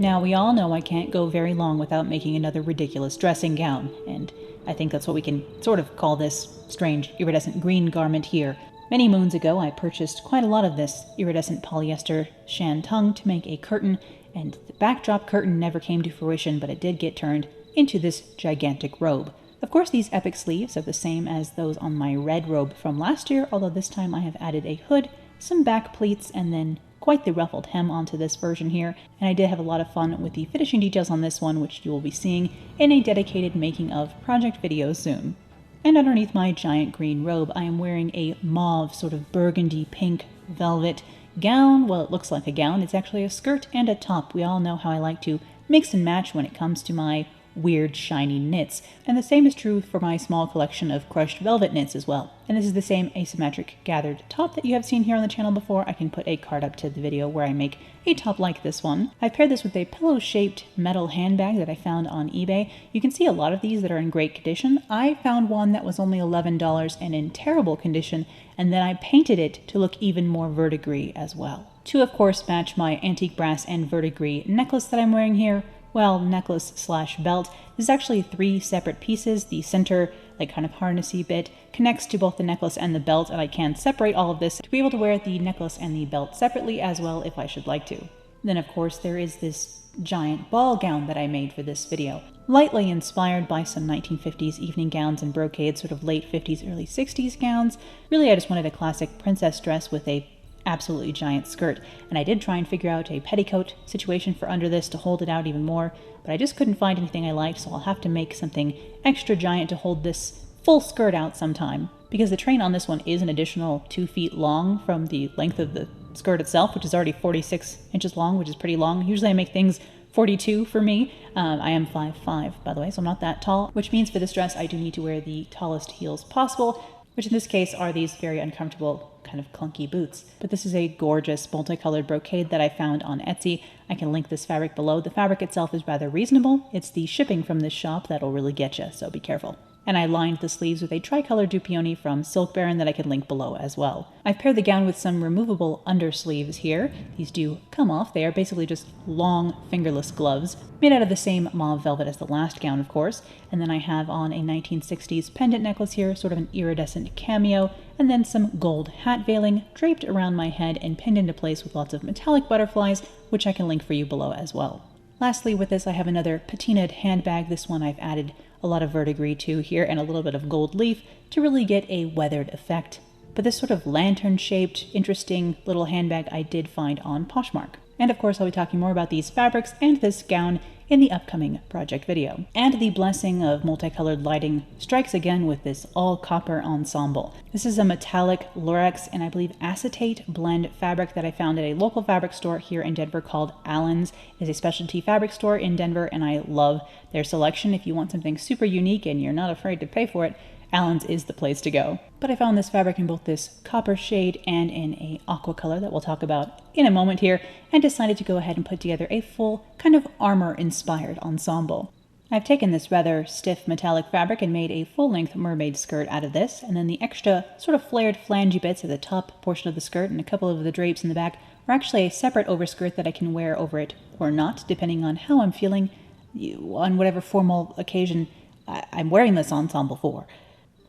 Now, we all know I can't go very long without making another ridiculous dressing gown, and I think that's what we can sort of call this strange iridescent green garment here. Many moons ago, I purchased quite a lot of this iridescent polyester shantung to make a curtain, and the backdrop curtain never came to fruition, but it did get turned into this gigantic robe. Of course, these epic sleeves are the same as those on my red robe from last year, although this time I have added a hood, some back pleats, and then quite the ruffled hem onto this version here, and I did have a lot of fun with the finishing details on this one, which you will be seeing in a dedicated making of project video soon. And underneath my giant green robe, I am wearing a mauve, sort of burgundy pink velvet gown. Well, it looks like a gown. It's actually a skirt and a top. We all know how I like to mix and match when it comes to my weird shiny knits, and the same is true for my small collection of crushed velvet knits as well. And this is the same asymmetric gathered top that you have seen here on the channel before. I can put a card up to the video where I make a top like this one. I've paired this with a pillow-shaped metal handbag that I found on eBay. You can see a lot of these that are in great condition. I found one that was only $11 and in terrible condition, and then I painted it to look even more verdigris as well. To, of course, match my antique brass and verdigris necklace that I'm wearing here. Well, necklace slash belt. This is actually 3 separate pieces. The center, like kind of harnessy bit, connects to both the necklace and the belt, and I can separate all of this to be able to wear the necklace and the belt separately as well if I should like to. Then, of course, there is this giant ball gown that I made for this video. Lightly inspired by some 1950s evening gowns and brocade, sort of late 50s, early 60s gowns. Really, I just wanted a classic princess dress with a absolutely giant skirt, and I did try and figure out a petticoat situation for under this to hold it out even more, but I just couldn't find anything I liked, so I'll have to make something extra giant to hold this full skirt out sometime, because the train on this one is an additional 2 feet long from the length of the skirt itself, which is already 46 inches long, which is pretty long. Usually I make things 42 for me. I am 5'5", by the way, so I'm not that tall, which means for this dress I do need to wear the tallest heels possible, which in this case are these very uncomfortable kind of clunky boots. But this is a gorgeous multicolored brocade that I found on Etsy. I can link this fabric below. The fabric itself is rather reasonable. It's the shipping from this shop that'll really get you, so be careful. And I lined the sleeves with a tricolor dupioni from Silk Baron that I can link below as well. I've paired the gown with some removable undersleeves here. These do come off. They are basically just long, fingerless gloves, made out of the same mauve velvet as the last gown, of course. And then I have on a 1960s pendant necklace here, sort of an iridescent cameo, and then some gold hat veiling draped around my head and pinned into place with lots of metallic butterflies, which I can link for you below as well. Lastly, with this, I have another patinaed handbag. This one I've added a lot of verdigris to here and a little bit of gold leaf to really get a weathered effect. But this sort of lantern-shaped, interesting little handbag I did find on Poshmark. And of course, I'll be talking more about these fabrics and this gown in the upcoming project video. And the blessing of multicolored lighting strikes again with this all-copper ensemble. This is a metallic lurex and I believe acetate blend fabric that I found at a local fabric store here in Denver called Allen's. It's a specialty fabric store in Denver and I love their selection. If you want something super unique and you're not afraid to pay for it, Allen's is the place to go. But I found this fabric in both this copper shade and in a aqua color that we'll talk about in a moment here, and decided to go ahead and put together a full kind of armor-inspired ensemble. I've taken this rather stiff metallic fabric and made a full-length mermaid skirt out of this, and then the extra sort of flared flangey bits at the top portion of the skirt and a couple of the drapes in the back are actually a separate overskirt that I can wear over it or not, depending on how I'm feeling on whatever formal occasion I'm wearing this ensemble for.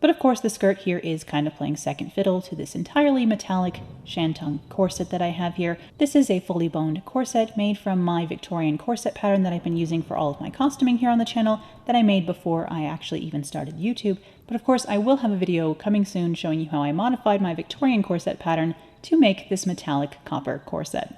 But of course the skirt here is kind of playing second fiddle to this entirely metallic shantung corset that I have here. This is a fully boned corset made from my Victorian corset pattern that I've been using for all of my costuming here on the channel that I made before I actually even started YouTube. But of course I will have a video coming soon showing you how I modified my Victorian corset pattern to make this metallic copper corset.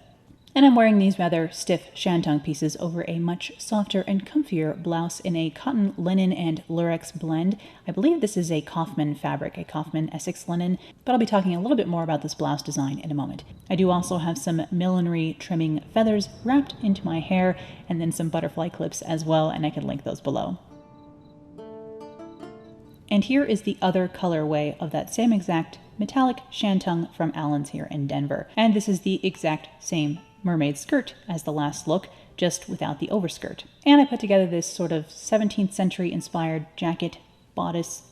And I'm wearing these rather stiff shantung pieces over a much softer and comfier blouse in a cotton, linen, and lurex blend. I believe this is a Kaufman fabric, a Kaufman Essex linen, but I'll be talking a little bit more about this blouse design in a moment. I do also have some millinery trimming feathers wrapped into my hair, and then some butterfly clips as well, and I can link those below. And here is the other colorway of that same exact metallic shantung from Allen's here in Denver. And this is the exact same mermaid skirt as the last look, just without the overskirt. And I put together this sort of 17th century inspired jacket, bodice,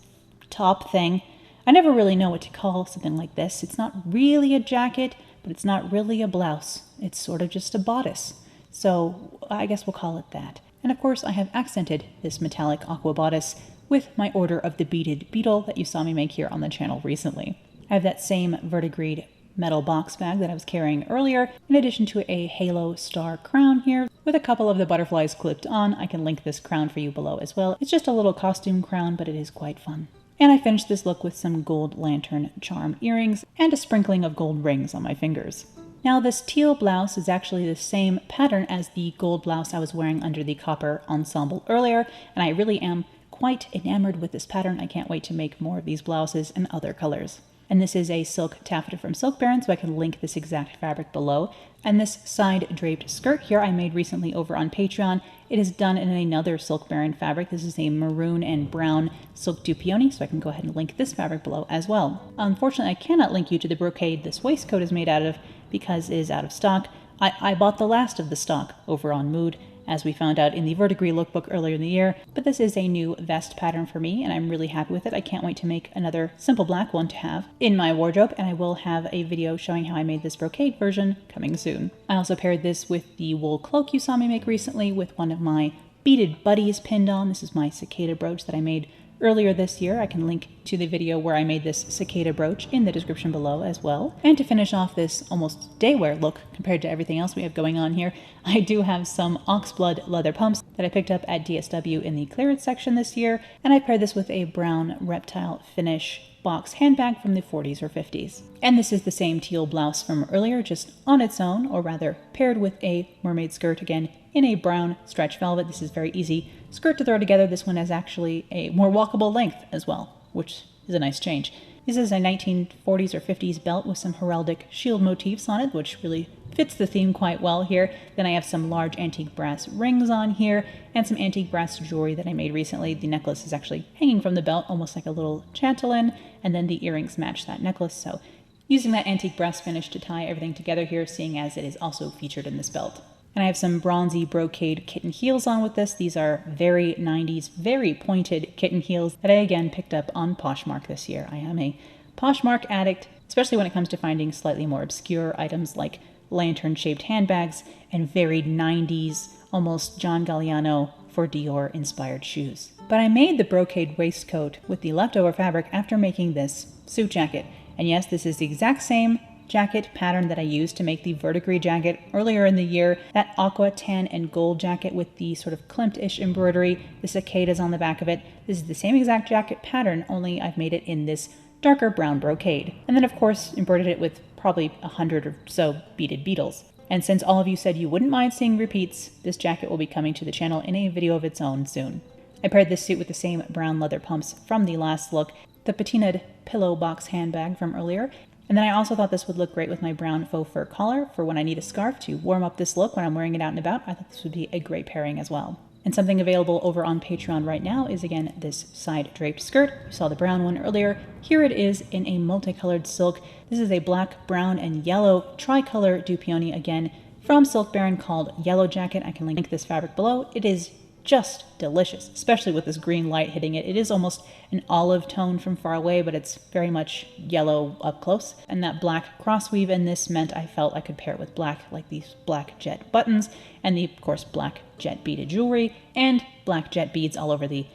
top thing. I never really know what to call something like this. It's not really a jacket, but it's not really a blouse. It's sort of just a bodice. so I guess we'll call it that. And of course I have accented this metallic aqua bodice with my order of the beaded beetle that you saw me make here on the channel recently. I have that same verdigreed metal box bag that I was carrying earlier, in addition to a halo star crown here with a couple of the butterflies clipped on. I can link this crown for you below as well. It's just a little costume crown, but it is quite fun. And I finished this look with some gold lantern charm earrings and a sprinkling of gold rings on my fingers. Now this teal blouse is actually the same pattern as the gold blouse I was wearing under the copper ensemble earlier, and I really am quite enamored with this pattern. I can't wait to make more of these blouses in other colors. And this is a silk taffeta from Silk Baron, so I can link this exact fabric below. And this side draped skirt here I made recently over on Patreon. It is done in another Silk Baron fabric. This is a maroon and brown silk dupioni, so I can go ahead and link this fabric below as well. Unfortunately, I cannot link you to the brocade this waistcoat is made out of because it is out of stock. I bought the last of the stock over on Mood, as we found out in the Verdigris lookbook earlier in the year, but this is a new vest pattern for me, and I'm really happy with it. I can't wait to make another simple black one to have in my wardrobe, and I will have a video showing how I made this brocade version coming soon. I also paired this with the wool cloak you saw me make recently with one of my beaded buddies pinned on. This is my cicada brooch that I made earlier this year. I can link to the video where I made this cicada brooch in the description below as well. And to finish off this almost daywear look compared to everything else we have going on here, I do have some oxblood leather pumps that I picked up at DSW in the clearance section this year, and I paired this with a brown reptile finish box handbag from the 40s or 50s. And this is the same teal blouse from earlier, just on its own, or rather paired with a mermaid skirt again in a brown stretch velvet. This is very easy skirt to throw together. This one has actually a more walkable length as well, which is a nice change. This is a 1940s or 50s belt with some heraldic shield motifs on it, which really fits the theme quite well here. Then I have some large antique brass rings on here and some antique brass jewelry that I made recently. The necklace is actually hanging from the belt, almost like a little chatelaine, and then the earrings match that necklace. So using that antique brass finish to tie everything together here, seeing as it is also featured in this belt. And I have some bronzy brocade kitten heels on with this. These are very 90s, very pointed kitten heels that I again picked up on Poshmark this year. I am a Poshmark addict, especially when it comes to finding slightly more obscure items like lantern-shaped handbags and very 90s, almost John Galliano for Dior inspired shoes. But I made the brocade waistcoat with the leftover fabric after making this suit jacket. And yes, this is the exact same jacket pattern that I used to make the verdigris jacket earlier in the year. That aqua, tan, and gold jacket with the sort of Klimt-ish embroidery, the cicadas on the back of it. This is the same exact jacket pattern, only I've made it in this darker brown brocade. And then of course embroidered it with probably 100 or so beaded beetles. And since all of you said you wouldn't mind seeing repeats, this jacket will be coming to the channel in a video of its own soon. I paired this suit with the same brown leather pumps from the last look, the patinaed pillow box handbag from earlier, and then I also thought this would look great with my brown faux fur collar for when I need a scarf to warm up this look when I'm wearing it out and about. I thought this would be a great pairing as well. And something available over on Patreon right now is again this side draped skirt. You saw the brown one earlier. Here it is in a multicolored silk. This is a black, brown, and yellow tricolor dupioni again from Silk Baron called Yellow Jacket. I can link this fabric below. It is just delicious, especially with this green light hitting it. It is almost an olive tone from far away, but it's very much yellow up close. And that black crossweave in this meant I felt I could pair it with black, like these black jet buttons, and the, of course, black jet beaded jewelry, and black jet beads all over the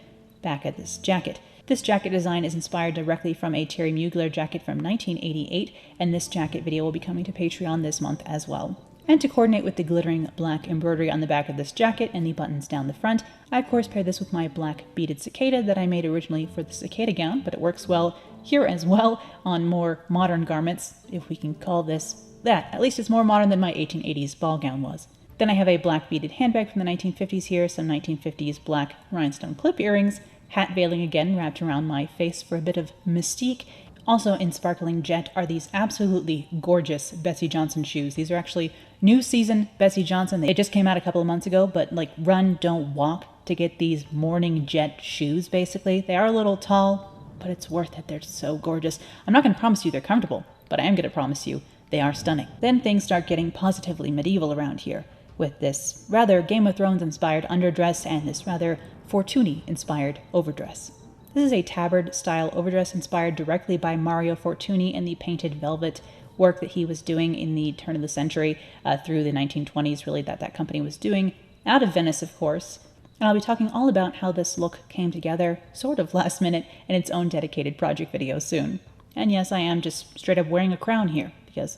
back of this jacket. This jacket design is inspired directly from a Terry Mugler jacket from 1988, and this jacket video will be coming to Patreon this month as well. And to coordinate with the glittering black embroidery on the back of this jacket and the buttons down the front, I of course paired this with my black beaded cicada that I made originally for the cicada gown, but it works well here as well on more modern garments, if we can call this that. At least it's more modern than my 1880s ball gown was. Then I have a black beaded handbag from the 1950s here, some 1950s black rhinestone clip earrings, hat veiling again wrapped around my face for a bit of mystique. Also in sparkling jet are these absolutely gorgeous Betsey Johnson shoes. These are actually new season Betsey Johnson. They just came out a couple of months ago, but like run, don't walk to get these morning jet shoes basically. They are a little tall, but it's worth it. They're so gorgeous. I'm not going to promise you they're comfortable, but I am going to promise you they are stunning. Then things start getting positively medieval around here with this rather Game of Thrones inspired underdress and this rather Fortuny inspired overdress. This is a tabard style overdress inspired directly by Mario Fortuny in the painted velvet work that he was doing in the turn of the century through the 1920s, really, that company was doing, out of Venice, of course. And I'll be talking all about how this look came together, sort of last minute, in its own dedicated project video soon. And yes, I am just straight up wearing a crown here, because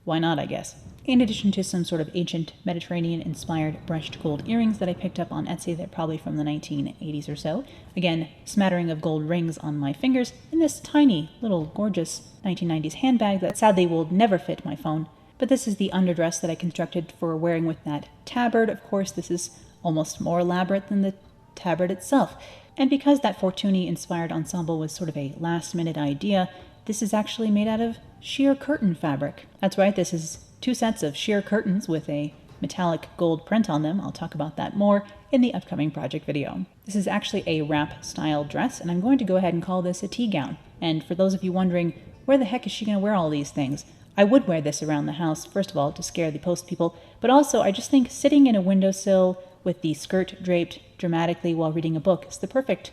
why not, I guess. In addition to some sort of ancient Mediterranean-inspired brushed gold earrings that I picked up on Etsy, they're probably from the 1980s or so. Again, smattering of gold rings on my fingers, and this tiny, little, gorgeous 1990s handbag that sadly will never fit my phone. But this is the underdress that I constructed for wearing with that tabard. Of course, this is almost more elaborate than the tabard itself. And because that Fortuny-inspired ensemble was sort of a last-minute idea, this is actually made out of sheer curtain fabric. That's right, this is 2 sets of sheer curtains with a metallic gold print on them. I'll talk about that more in the upcoming project video. This is actually a wrap-style dress, and I'm going to go ahead and call this a tea gown. And for those of you wondering, where the heck is she going to wear all these things? I would wear this around the house, first of all, to scare the post people, but also I just think sitting in a windowsill with the skirt draped dramatically while reading a book is the perfect,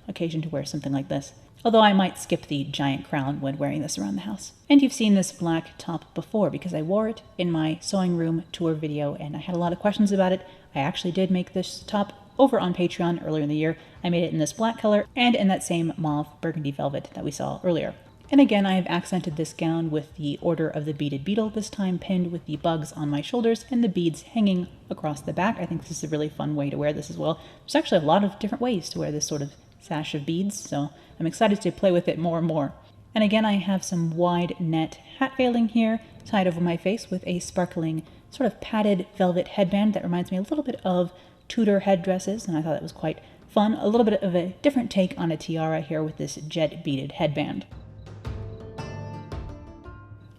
occasion to wear something like this. Although I might skip the giant crown when wearing this around the house. And you've seen this black top before because I wore it in my sewing room tour video and I had a lot of questions about it. I actually did make this top over on Patreon earlier in the year. I made it in this black color and in that same mauve burgundy velvet that we saw earlier. And again, I have accented this gown with the Order of the Beaded Beetle, this time pinned with the bugs on my shoulders and the beads hanging across the back. I think this is a really fun way to wear this as well. There's actually a lot of different ways to wear this sort of sash of beads, so I'm excited to play with it more and more. And again, I have some wide net hat veiling here, tied over my face with a sparkling sort of padded velvet headband that reminds me a little bit of Tudor headdresses, and I thought that was quite fun. A little bit of a different take on a tiara here with this jet beaded headband.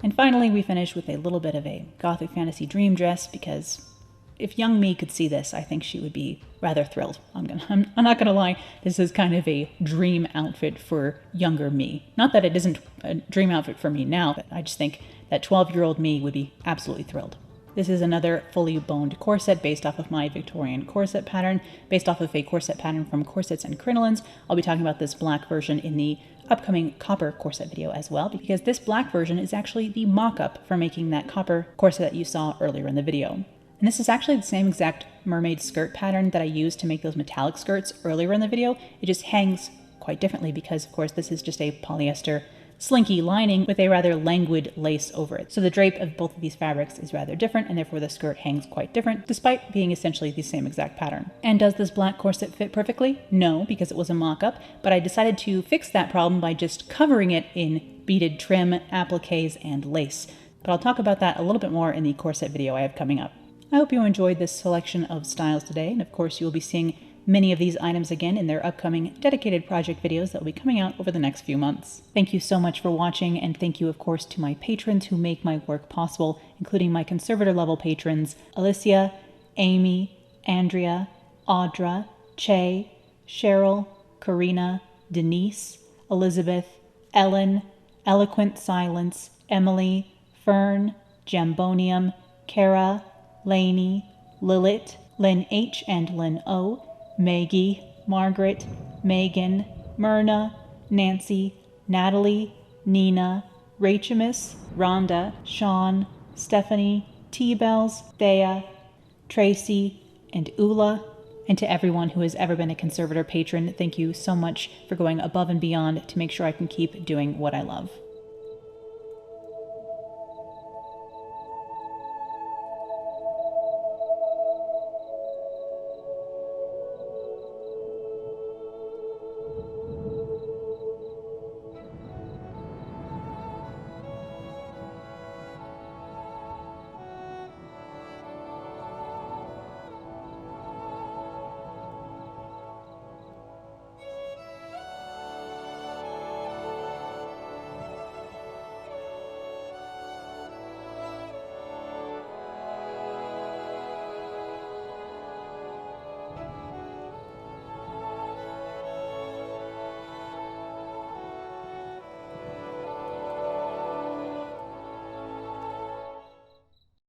And finally, we finish with a little bit of a Gothic fantasy dream dress, because if young me could see this, I think she would be rather thrilled. I'm not gonna lie, this is kind of a dream outfit for younger me. Not that it isn't a dream outfit for me now, but I just think that 12-year-old me would be absolutely thrilled. This is another fully boned corset based off of my Victorian corset pattern, based off of a corset pattern from Corsets and Crinolines. I'll be talking about this black version in the upcoming copper corset video as well, because this black version is actually the mock-up for making that copper corset that you saw earlier in the video. And this is actually the same exact mermaid skirt pattern that I used to make those metallic skirts earlier in the video. It just hangs quite differently because, of course, this is just a polyester slinky lining with a rather languid lace over it. So the drape of both of these fabrics is rather different, and therefore the skirt hangs quite different, despite being essentially the same exact pattern. And does this black corset fit perfectly? No, because it was a mock-up, but I decided to fix that problem by just covering it in beaded trim, appliques, and lace. But I'll talk about that a little bit more in the corset video I have coming up. I hope you enjoyed this selection of styles today, and of course you will be seeing many of these items again in their upcoming dedicated project videos that will be coming out over the next few months. Thank you so much for watching, and thank you of course to my patrons who make my work possible, including my conservator level patrons, Alicia, Amy, Andrea, Audra, Che, Cheryl, Karina, Denise, Elizabeth, Ellen, Eloquent Silence, Emily, Fern, Jambonium, Kara, Lainey, Lilith, Lynn H. and Lynn O., Maggie, Margaret, Megan, Myrna, Nancy, Natalie, Nina, Rachamus, Rhonda, Sean, Stephanie, T-Bells, Thea, Tracy, and Ula. And to everyone who has ever been a conservator patron, thank you so much for going above and beyond to make sure I can keep doing what I love.